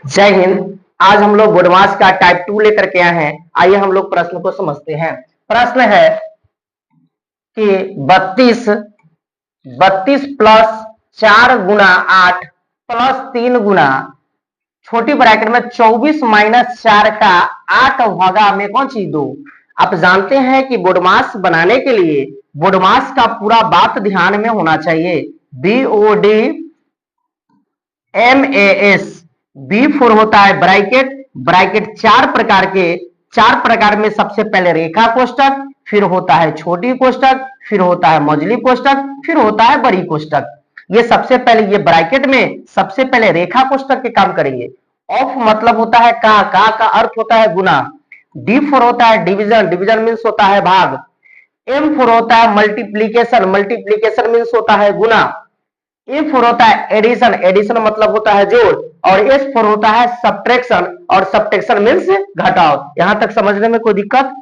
जय हिंद। आज हम लोग बोडमास का टाइप 2 लेकर के आए हैं। आइए हम लोग प्रश्न को समझते हैं। प्रश्न है कि 32 प्लस 4 गुना 8 प्लस 3 गुना छोटी ब्रैकेट में 24 माइनस 4 का 8 भागा में कौन सी 2। आप जानते हैं कि बोडमास बनाने के लिए बोडमास का पूरा बात ध्यान में होना चाहिए। BODMAS बी फोर होता है ब्रैकेट। ब्रैकेट चार प्रकार में सबसे पहले रेखा कोष्टक, फिर होता है छोटी कोष्टक, फिर होता है मझली कोष्टक, फिर होता है बड़ी कोष्टक। ये सबसे पहले ये ब्रैकेट में सबसे पहले रेखा कोष्टक के काम करेंगे। ऑफ मतलब होता है का अर्थ होता है गुना। डी फोर होता है डिवीजन, डिवीजन मीन्स होता है भाग। एम फोर होता है मल्टीप्लीकेशन, मल्टीप्लीकेशन मीन्स होता है गुना। E4 होता है एडिशन, एडिशन मतलब होता है जोड़। और S4 होता है सब्ट्रैक्शन, और सब्ट्रैक्शन मीन्स घटाव। यहां तक समझने में कोई दिक्कत?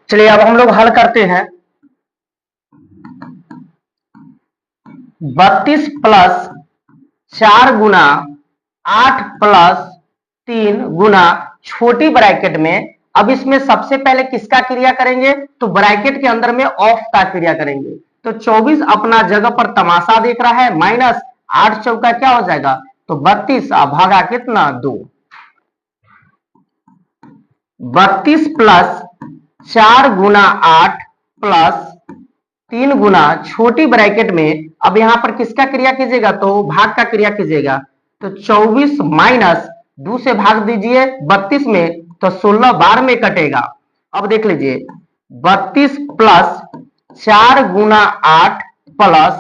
चलिए अब हम लोग हल करते हैं। 32 प्लस 4 गुना 8 प्लस 3 गुना छोटी ब्रैकेट में, अब इसमें सबसे पहले किसका क्रिया करेंगे? तो ब्रैकेट के अंदर में ऑफ का क्रिया करेंगे। तो 24 अपना जगह पर तमाशा देख रहा है, माइनस 8 चौका क्या हो जाएगा? तो 32 भागा कितना 2। 32 प्लस 4 गुना 8 प्लस 3 गुना छोटी ब्रैकेट में, अब यहां पर किसका क्रिया कीजिएगा? तो भाग का क्रिया कीजिएगा। तो 24 माइनस 2 से भाग दीजिए 32 में, तो 16 बार में कटेगा। अब देख लीजिए 32 प्लस 4 गुना 8 प्लस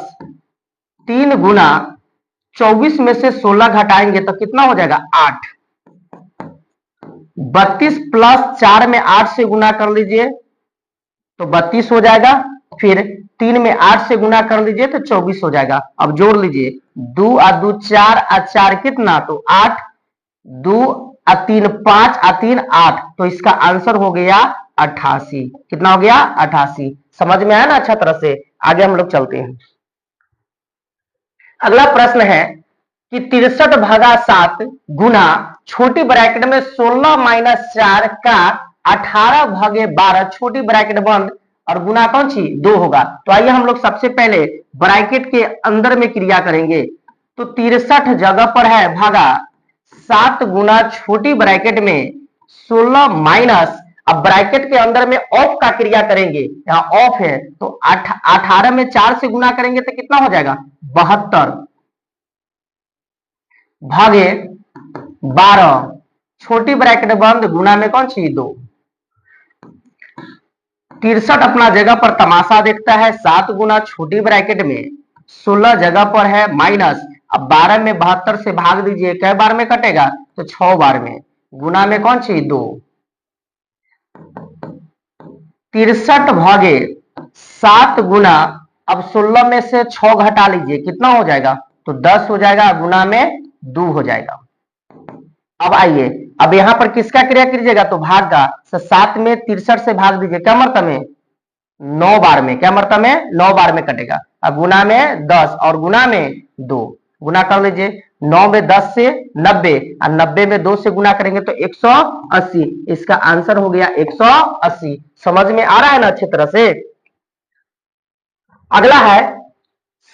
3 गुना 24 में से 16 घटाएंगे तो कितना हो जाएगा? 8। 32 प्लस 4 में 8 से गुना कर लीजिए तो 32 हो जाएगा। फिर 3 में 8 से गुना कर लीजिए तो 24 हो जाएगा। अब जोड़ लीजिए 2 और 2 4 और 4 कितना? तो 8। 2 और 3 5 और 3 8, तो इसका आंसर हो गया 88। कितना हो गया? 88। समझ में आया ना अच्छा तरह से? आगे हम लोग चलते हैं। अगला प्रश्न है कि 63 भागा 7 गुना छोटी ब्रैकेट में 16 माइनस 4 का 18 भागे 12 छोटी ब्रैकेट बंद और गुना कौन सी 2 होगा। तो आइए हम लोग सबसे पहले ब्रैकेट के अंदर में क्रिया करेंगे। तो 63 जगह पर है भागा 7 गुना छोटी ब्रैकेट में 16 माइनस, अब ब्रैकेट के अंदर में ऑफ का क्रिया करेंगे। यहाँ ऑफ है तो 18 में 4 से गुना करेंगे तो कितना हो जाएगा? 72 भागे 12 छोटी ब्रैकेट बंद गुना में कौन सी 2। 63 अपना जगह पर तमाशा देखता है। 7 गुना छोटी ब्रैकेट में 16 जगह पर है माइनस, अब 12 में 72 से भाग दीजिए, कै बार में कटेगा? तो 6 बार में, गुना में कौन सी 2। 63 भागे 7 गुना, अब 16 में से 6 घटा लीजिए, कितना हो जाएगा? तो 10 हो जाएगा, गुना में 2 हो जाएगा। अब आइए, अब यहां पर किसका क्रिया कीजिएगा? तो भाग का। 7 में 63 से भाग दीजिए, क्या मरतब में? 9 बार में, क्या मरतब में? 9 बार में कटेगा। अब गुना में 10 और गुना में 2, गुना कर लीजिए। 9 में 10 से 90 और 90 में 2 से गुना करेंगे तो 180। इसका आंसर हो गया 180। समझ में आ रहा है ना अच्छी तरह से? अगला है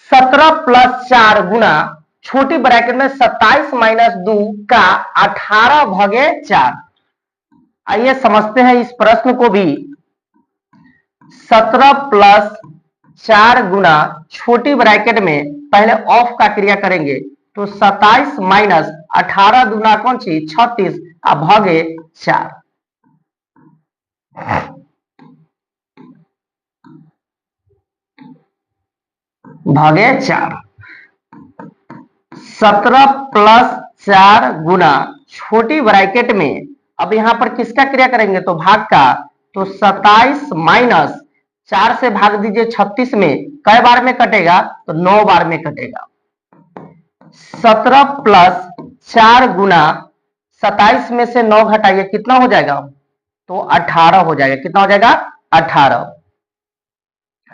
17 प्लस 4 गुना छोटी ब्रैकेट में 27 माइनस 2 का 18 भागे 4। आइए समझते हैं इस प्रश्न को भी। 17 प्लस 4 गुना छोटी ब्रैकेट में पहले ऑफ का क्रिया करेंगे। तो 27 माइनस 18 दूना कौन सी 36 भागे 4। भागे 4। 17 प्लस 4 गुना छोटी ब्रैकेट में, अब यहां पर किसका क्रिया करेंगे? तो भाग का। तो 27 माइनस 4 से भाग दीजिए 36 में, कई बार में कटेगा? तो 9 बार में कटेगा। 17 प्लस 4 गुना 27 में से 9 घटाइए, कितना हो जाएगा? तो 18 हो जाएगा। कितना हो जाएगा? 18।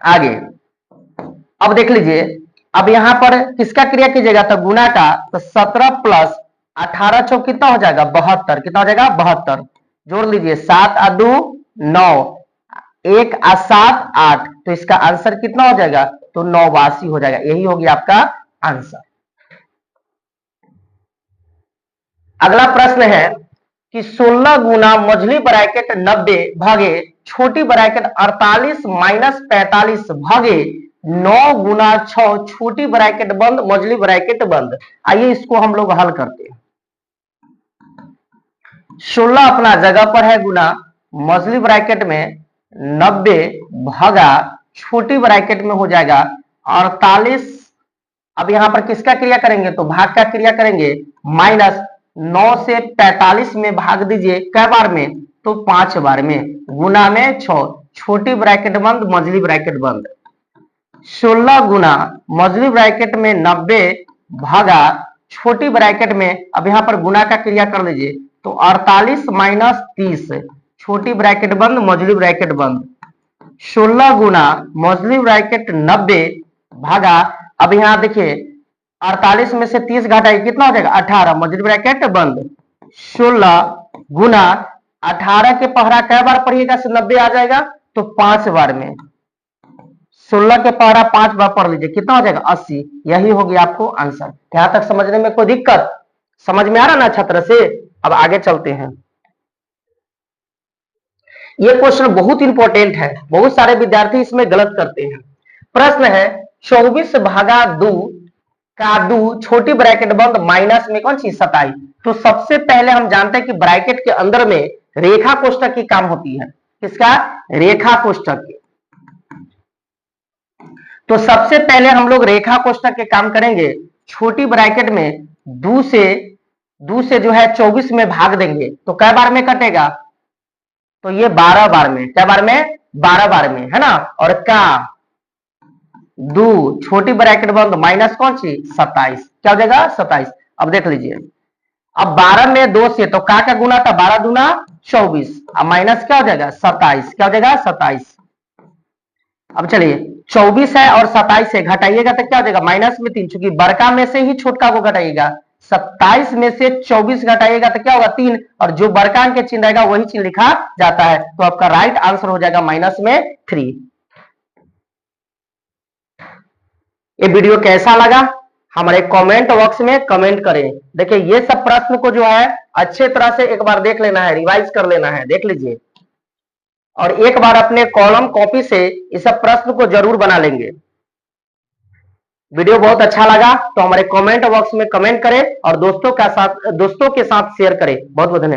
आगे अब देख लीजिए, अब यहां पर किसका क्रिया कीजिएगा, तो गुना का, तो 17 प्लस 18 चौक कितना हो जाएगा, 72। कितना हो जाएगा, 72। जोड़ लीजिए, 7 आ 2 9, 1 आ 7 8, तो इसका आंसर कितना हो जाएगा, तो 89 हो जाएगा। यही होगी आपका आंसर। अगला प्रश्न है कि 16 गुना मझली ब्रैकेट 90 भागे छोटी ब्रैकेट 48 माइनस 45 भागे 9 गुना 6 छोटी ब्रैकेट बंद मझली ब्रैकेट बंद। आइए इसको हम लोग हल करते हैं। 16 अपना जगह पर है गुना, मझली ब्रैकेट में 90 भागा छोटी ब्रैकेट में हो जाएगा 48। अब यहां पर किसका क्रिया करेंगे, तो भाग का क्रिया करेंगे, माइनस 9 से 45 में भाग दीजिए, कै बार में, तो 5 बार में, गुना में 6, छोटी ब्रैकेट बंद मझली ब्रैकेट बंद। 16 गुना मझली ब्रैकेट में 90 भागा छोटी ब्रैकेट में, अब यहां पर गुना का क्रिया कर लीजिए, तो 48 माइनस 30, छोटी ब्रैकेट बंद मझली ब्रैकेट बंद। 16 गुना मझली ब्रैकेट 90 भागा, अब यहां देखिए 48 में से 30 घटाइए, कितना हो जाएगा, 18, मझली ब्रैकेट बंद। 16 गुना 18 के पहरा कै बार पढ़िएगा, 90 आ जाएगा, तो 5 बार में। 16 के पहरा 5 बार पढ़ लीजिए, कितना हो जाएगा, 80। यही होगी आपको आंसर। यहां तक समझने में कोई दिक्कत, समझ में आ रहा ना छात्र से। अब आगे चलते हैं। यह क्वेश्चन बहुत इंपॉर्टेंट है, बहुत सारे विद्यार्थी इसमें गलत करते हैं। प्रश्न है 24 भागा 2 का 2 छोटी ब्रैकेट बंद माइनस में कौन सी 27। तो सबसे पहले हम जानते हैं कि ब्रैकेट के अंदर में रेखा कोष्ठक की काम होती है। किसका, रेखा कोष्ठक की। तो सबसे पहले हम लोग रेखा कोष्ठक के काम करेंगे। छोटी ब्रैकेट में 2 से जो है 24 में भाग देंगे, तो कै बार में कटेगा, तो ये 12 बार में, कै बार में, 12 बार में, है ना। और का 2 छोटी ब्रैकेट बंद माइनस कौन सी 27, क्या हो जाएगा 27। अब देख लीजिए, अब 12 में 2 से, तो का गुना था 12 दूना 24, अब माइनस क्या हो जाएगा 27, क्या हो जाएगा 27। अब चलिए 24 है और 27 से घटाइएगा तो क्या हो जाएगा, माइनस में 3, चूंकि बड़का में से ही छोटका को घटाइएगा। 27 में से 24 घटाइएगा तो क्या होगा 3, और जो बड़का अंक के चिन्ह रहेगा वही चिन्ह लिखा जाता है। तो आपका राइट आंसर हो जाएगा माइनस में 3। ये वीडियो कैसा लगा हमारे कमेंट बॉक्स में कमेंट करें। देखिए ये सब प्रश्न को जो है अच्छे तरह से एक बार देख लेना है, रिवाइज कर लेना है, देख लीजिए, और एक बार अपने कॉलम कॉपी से इस सब प्रश्न को जरूर बना लेंगे। वीडियो बहुत अच्छा लगा तो हमारे कमेंट बॉक्स में कमेंट करें और दोस्तों के साथ शेयर करें। बहुत बहुत धन्यवाद।